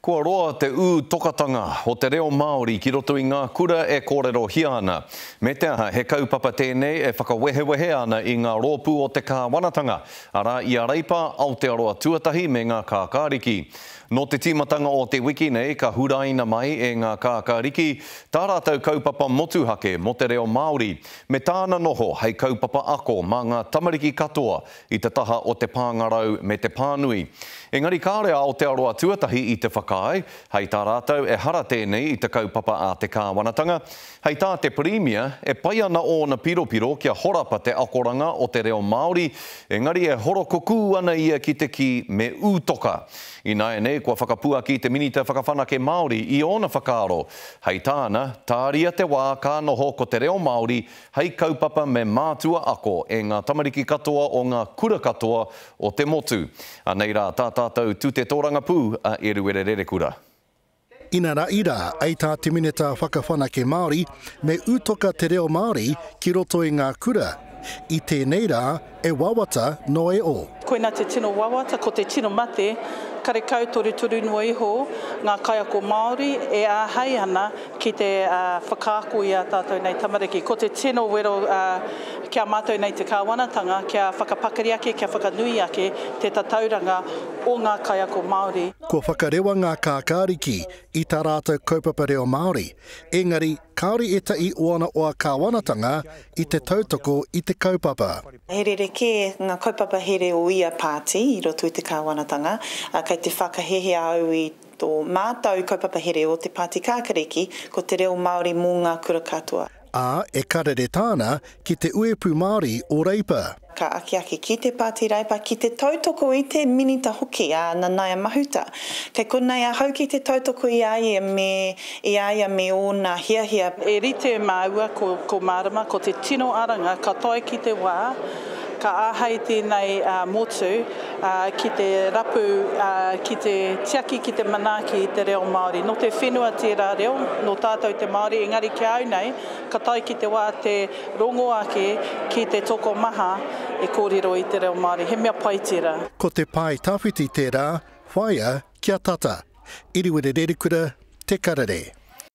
Kua roa te tokatanga o te reo Māori ki roto i ngā kura e kōrero hia ana. Me te aha, he kaupapa tēnei e whakawehewehe ana i ngā rōpū o te kāwanatanga. Ara i a reipa Aotearoa tuatahi me ngā kākāriki. No te timatanga o te wiki nei, ka huraina mai e ngā kākāriki, tā rātou kaupapa motuhake mo te reo Māori. Me tāna noho hei kaupapa ako mā ngā tamariki katoa i te taha o te pāngarau me te pānui. Engari kāre Aotearoa tuatahi i te whakaai, hei tā rātou e hara tēnei i te kaupapa a te kāwanatanga. Hei tā te Premier e pai ana o na piropiro kia horapa te akoranga o te reo Māori, engari e horokoku ana ia ki te ki me utoka. I nai nei, kua whakapua ki te minita whakawhanake Māori i ona whakaaro. Hei tāna, tāria te wā ka noho ko te reo Māori, hei kaupapa me mātua ako e ngā tamariki katoa o ngā kura katoa o te motu. Anei rā, tā tātou tu te tōranga pū a Eruerere kura. Ina rā ira, ei tā te minita whakawhanake Māori, me utoka te reo Māori ki roto i ngā kura. I tēnei rā, e wawata no e o. Koina te tino wawata, ko te tino mate, kare kautori turu no iho, ngā kaiako Māori e āhei ana ki te whakaako i a tātou nei tamariki. Ko te tino wero kia mātou nei te kāwanatanga, kia whakapakari ake, kia whakanui ake, te tatauranga o ngā kaiako Māori. Ko whakarewa ngā kākāriki i tā rātou kaupapa reo Māori, engari kaori e tai oana o a kāwanatanga i te tautoko i te kaupapa. He rereke ngā kaupapa here o ia pāti i roto i te kāwanatanga, kei te whakahehe au i tō mātou kaupapa here o te pāti kākariki ko te reo Māori mō ngā kura katoa. A e karere tāna ki te uepu Māori o Reipa. Ka aki ki te pāti Reipa, ki te tautoko i te minita hoki a Nanaia Mahuta. Kei konei a hau ki te tautoko i aia me o nā hiahia. E rite māua ko Marama, ko te tino aranga, ka toi ki te wā, ka āhei tēnei motu ki te rapu, ki te tiaki, ki te manaki i te reo Māori. No te whenua tērā reo, no tātou te Māori, engari ki au nei, ka tai ki te wā te rongo ake ki te toko maha e kōrero i te reo Māori. He mea pai tērā. Ko te pai tawhiti tērā, whaia kia tata. Iriwere kura, te karere.